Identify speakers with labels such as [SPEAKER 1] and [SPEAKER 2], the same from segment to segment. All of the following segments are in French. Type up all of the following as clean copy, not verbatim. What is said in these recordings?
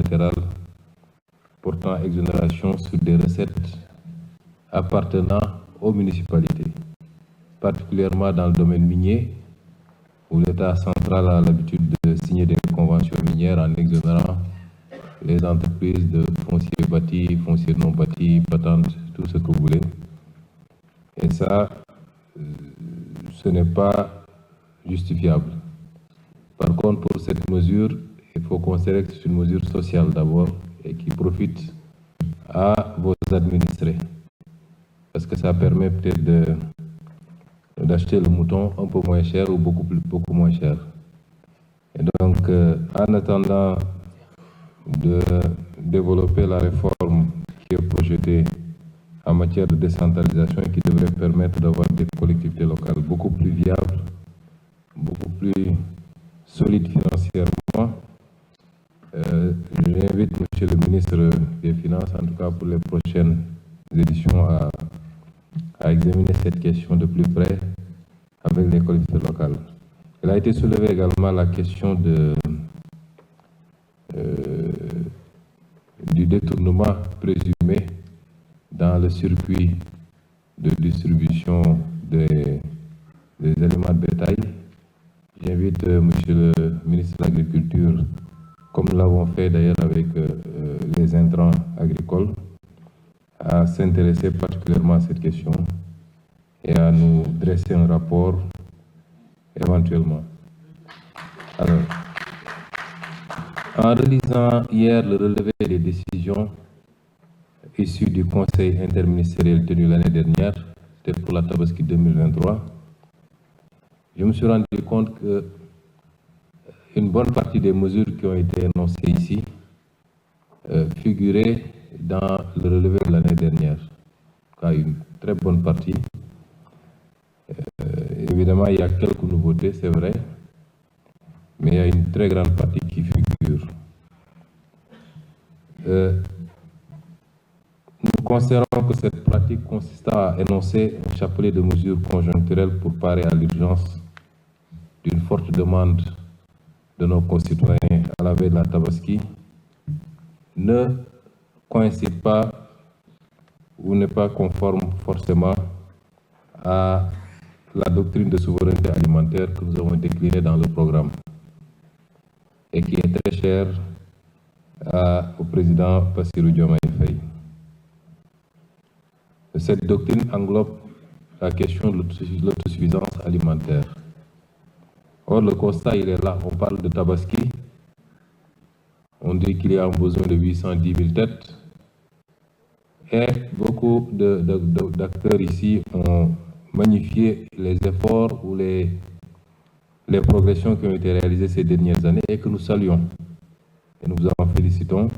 [SPEAKER 1] unilatérale portant exonération sur des recettes appartenant aux municipalités, particulièrement dans le domaine minier, où l'État central a l'habitude de signer des conventions minières en exonérant les entreprises de foncier bâti, foncier non bâti, patente, tout ce que vous voulez. Et ça, ce n'est pas justifiable. Par contre, pour cette mesure, il faut considérer que c'est une mesure sociale d'abord et qui profite à vos administrés. Parce que ça permet peut-être d'acheter le mouton un peu moins cher ou beaucoup moins cher. Et donc, en attendant de développer la réforme qui est projetée en matière de décentralisation et qui devrait permettre d'avoir des collectivités locales beaucoup plus viables, beaucoup plus solides financièrement, j'invite Monsieur le ministre des Finances, en tout cas pour les prochaines éditions, à examiner cette question de plus près avec les collectivités locales. Il a été soulevé également la question du détournement présumé dans le circuit de distribution des aliments de bétail. J'invite Monsieur le ministre de l'Agriculture, comme nous l'avons fait d'ailleurs avec les intrants agricoles, à s'intéresser particulièrement à cette question et à nous dresser un rapport éventuellement. Alors, en relisant hier le relevé des décisions issues du Conseil interministériel tenu l'année dernière, c'était pour la Tabaski 2023, je me suis rendu compte que une bonne partie des mesures qui ont été énoncées ici figuraient dans le relevé de l'année dernière. En tout cas, une très bonne partie. Évidemment, il y a quelques nouveautés, c'est vrai, mais il y a une très grande partie qui figure. Nous considérons que cette pratique consistant à énoncer un chapelet de mesures conjoncturelles pour parer à l'urgence d'une forte demande de nos concitoyens à la veille de la Tabaski ne coïncide pas ou n'est pas conforme forcément à la doctrine de souveraineté alimentaire que nous avons déclinée dans le programme et qui est très chère au président Bassirou Diomaye Faye. Cette doctrine englobe la question de l'autosuffisance alimentaire. Or, le constat, il est là. On parle de Tabaski. On dit qu'il y a un besoin de 810 000 têtes. Et beaucoup d'acteurs ici ont magnifié les efforts ou les progressions qui ont été réalisées ces dernières années et que nous saluons. Et nous vous en félicitons,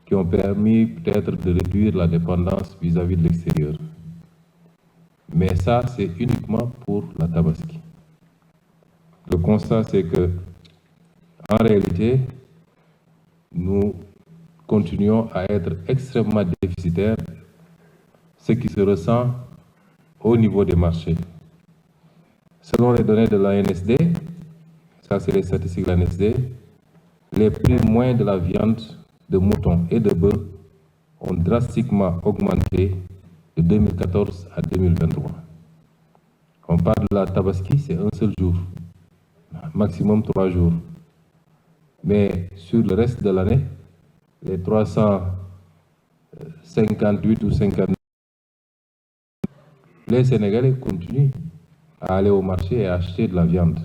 [SPEAKER 1] qui ont permis peut-être de réduire la dépendance vis-à-vis de l'extérieur. Mais ça, c'est uniquement pour la Tabaski. Le constat, c'est que, en réalité, nous continuons à être extrêmement déficitaires, ce qui se ressent au niveau des marchés. Selon les données de l'ANSD, ça c'est les statistiques de l'ANSD, les prix moyens de la viande de mouton et de bœuf ont drastiquement augmenté de 2014 à 2023. On parle de la Tabaski, c'est un seul jour, maximum 3 jours. Mais sur le reste de l'année, les 358 ou 59, les Sénégalais continuent à aller au marché et à acheter de la viande,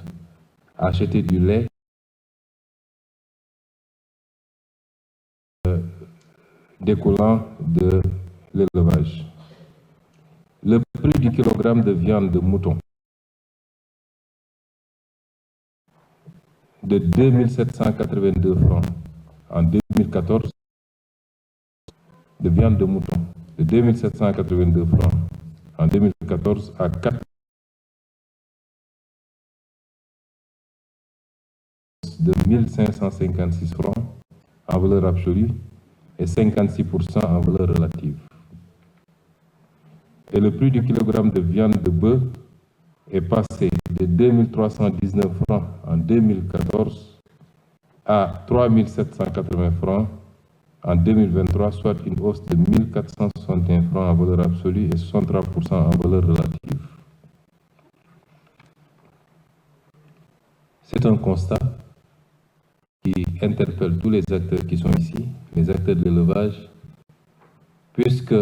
[SPEAKER 1] à acheter du lait, découlant de l'élevage. Le prix du kilogramme de viande de mouton de 2782 francs en 2014, de viande de mouton de 2782 francs en 2014 à 4 de 1556 francs en valeur absolue et 56% en valeur relative. Et le prix du kilogramme de viande de bœuf est passé de 2319 francs en 2014 à 3 780 francs en 2023, soit une hausse de 1 461 francs en valeur absolue et 63% en valeur relative. C'est un constat qui interpelle tous les acteurs qui sont ici, les acteurs de l'élevage, puisque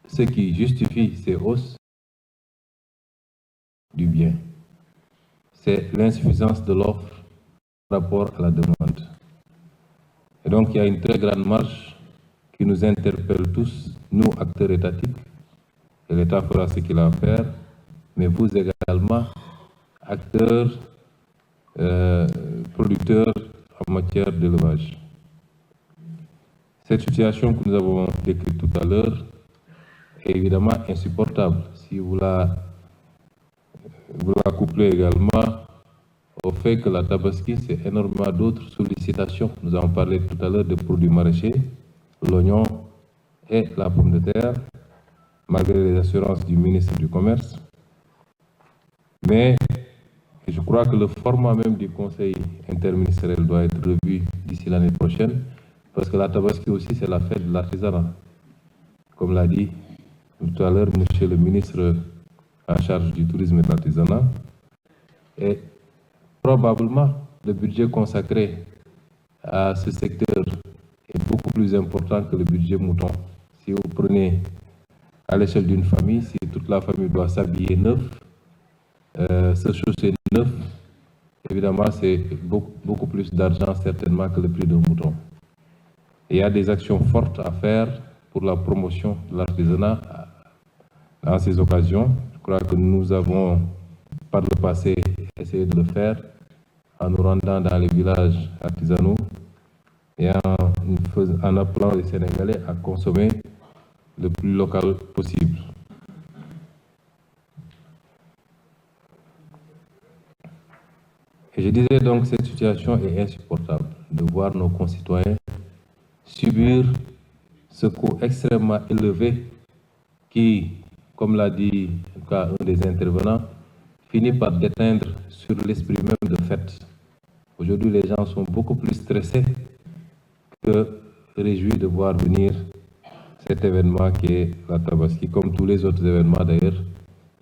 [SPEAKER 1] ce qui justifie ces hausses du bien, c'est l'insuffisance de l'offre par rapport à la demande. Et donc, il y a une très grande marge qui nous interpelle tous, nous, acteurs étatiques, et l'État fera ce qu'il a à faire, mais vous également, acteurs, producteurs en matière d'élevage. Cette situation que nous avons décrite tout à l'heure est évidemment insupportable. Si vous la couplez également au fait que la Tabaski, c'est énormément d'autres sollicitations. Nous avons parlé tout à l'heure des produits maraîchers, l'oignon et la pomme de terre, malgré les assurances du ministre du Commerce. Mais je crois que le format même du Conseil interministériel doit être revu d'ici l'année prochaine, parce que la Tabaski aussi, c'est la fête de l'artisanat. Comme l'a dit tout à l'heure monsieur le ministre en charge du tourisme et de l'artisanat. Et probablement, le budget consacré à ce secteur est beaucoup plus important que le budget mouton. Si vous prenez à l'échelle d'une famille, si toute la famille doit s'habiller neuf, se chausser neuf, évidemment, c'est beaucoup plus d'argent certainement que le prix d'un mouton. Et il y a des actions fortes à faire pour la promotion de l'artisanat dans ces occasions. Je crois que nous avons, par le passé, essayé de le faire en nous rendant dans les villages artisanaux et en appelant les Sénégalais à consommer le plus local possible. Et je disais donc que cette situation est insupportable, de voir nos concitoyens subir ce coût extrêmement élevé qui, comme l'a dit en tout cas un des intervenants, finit par déteindre sur l'esprit même de fête. Aujourd'hui, les gens sont beaucoup plus stressés que réjouis de voir venir cet événement qui est la Tabaski, comme tous les autres événements d'ailleurs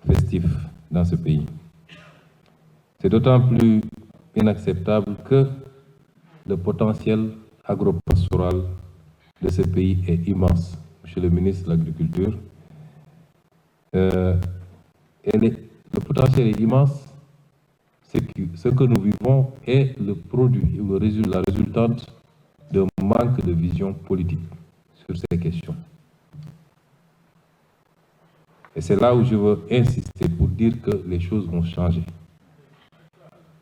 [SPEAKER 1] festifs dans ce pays. C'est d'autant plus inacceptable que le potentiel agropastoral de ce pays est immense. Monsieur le ministre de l'Agriculture, le potentiel est immense. Ce que nous vivons est le produit, la résultante d'un manque de vision politique sur ces questions. Et c'est là où je veux insister pour dire que les choses vont changer.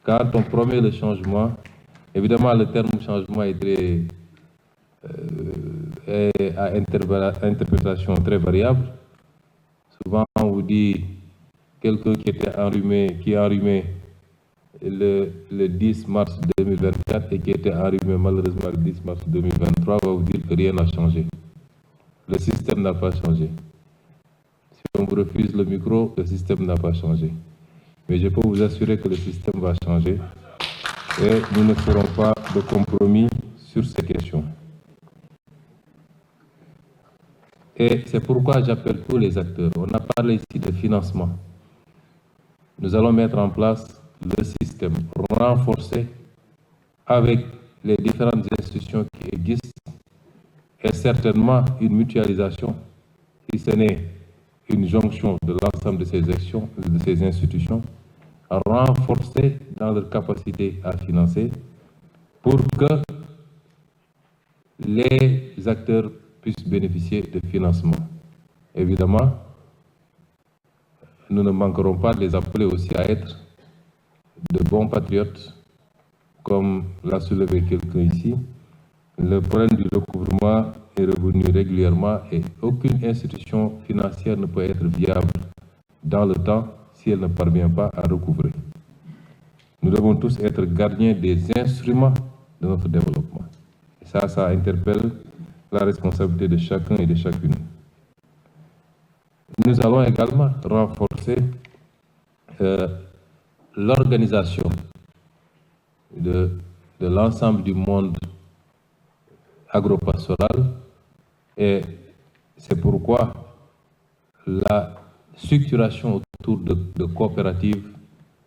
[SPEAKER 1] Quand on promet le changement, évidemment le terme changement est à interprétation très variable. Souvent on vous dit quelqu'un qui est enrhumé le 10 mars 2024 et qui était enrhumé malheureusement le 10 mars 2023 va vous dire que rien n'a changé. Le système n'a pas changé. Si on vous refuse le micro, le système n'a pas changé. Mais je peux vous assurer que le système va changer et nous ne ferons pas de compromis sur ces questions. Et c'est pourquoi j'appelle tous les acteurs. On a parlé ici de financement. Nous allons mettre en place le système renforcé avec les différentes institutions qui existent et certainement une mutualisation, si ce n'est une jonction de l'ensemble de ces actions, de ces institutions, renforcées dans leur capacité à financer pour que les acteurs puissent bénéficier de financement. Évidemment, nous ne manquerons pas de les appeler aussi à être de bons patriotes, comme l'a soulevé quelqu'un ici. Le problème du recouvrement est revenu régulièrement et aucune institution financière ne peut être viable dans le temps si elle ne parvient pas à recouvrer. Nous devons tous être gardiens des instruments de notre développement. Et ça interpelle la responsabilité de chacun et de chacune. Nous allons également renforcer l'organisation de de l'ensemble du monde agropastoral, et c'est pourquoi la structuration autour de coopératives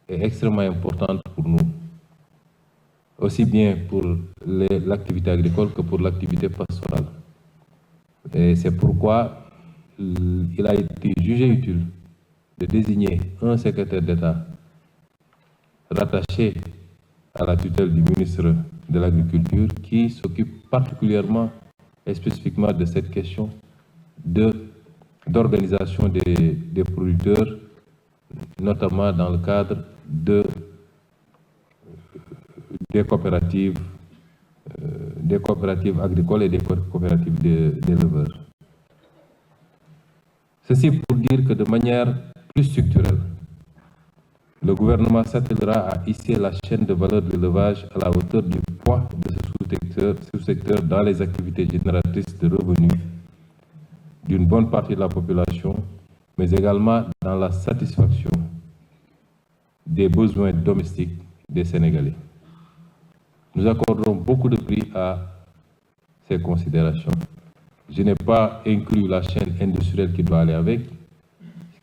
[SPEAKER 1] est extrêmement importante pour nous, aussi bien pour l'activité agricole que pour l'activité pastorale. Et c'est pourquoi il a été jugé utile de désigner un secrétaire d'État rattaché à la tutelle du ministre de l'Agriculture qui s'occupe particulièrement et spécifiquement de cette question d'organisation des producteurs, notamment dans le cadre des coopératives agricoles et des coopératives d'éleveurs. Ceci pour dire que de manière plus structurelle, le gouvernement s'attellera à hisser la chaîne de valeur de l'élevage à la hauteur du poids de ce sous-secteur dans les activités génératrices de revenus d'une bonne partie de la population, mais également dans la satisfaction des besoins domestiques des Sénégalais. Nous accorderons beaucoup de prix à ces considérations. Je n'ai pas inclus la chaîne industrielle qui doit aller avec.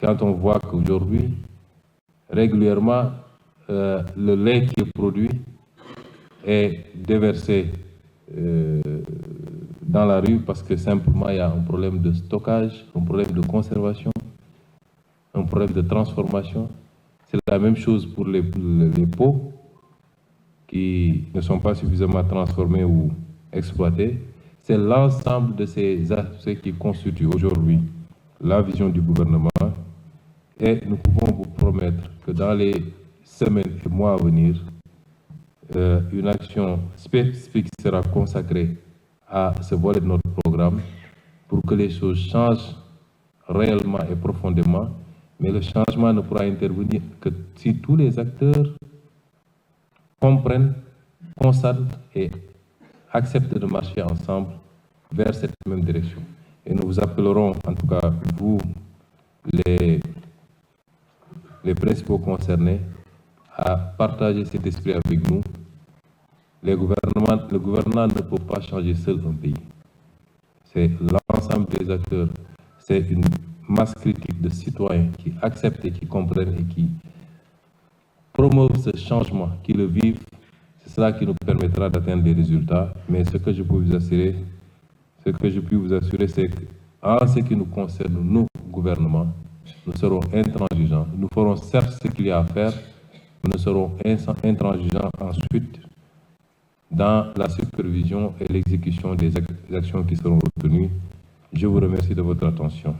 [SPEAKER 1] Quand on voit qu'aujourd'hui, régulièrement, le lait qui est produit est déversé dans la rue parce que simplement il y a un problème de stockage, un problème de conservation, un problème de transformation. C'est la même chose pour les pots qui ne sont pas suffisamment transformés ou exploités. C'est l'ensemble de ces aspects qui constituent aujourd'hui la vision du gouvernement. Et nous pouvons vous promettre que dans les semaines et mois à venir, une action spécifique sera consacrée à ce volet de notre programme pour que les choses changent réellement et profondément. Mais le changement ne pourra intervenir que si tous les acteurs comprennent, constatent et acceptent de marcher ensemble vers cette même direction. Et nous vous appellerons, en tout cas vous, les principaux concernés, à partager cet esprit avec nous. Le gouvernement ne peut pas changer seul un pays. C'est l'ensemble des acteurs, c'est une masse critique de citoyens qui acceptent et qui comprennent et qui promeuvent ce changement, qui le vivent. C'est cela qui nous permettra d'atteindre des résultats. Mais ce que je peux vous assurer, c'est qu'en ce qui nous concerne, nous, gouvernement, nous serons intransigeants. Nous ferons certes ce qu'il y a à faire, mais nous serons intransigeants ensuite dans la supervision et l'exécution des actions qui seront retenues. Je vous remercie de votre attention.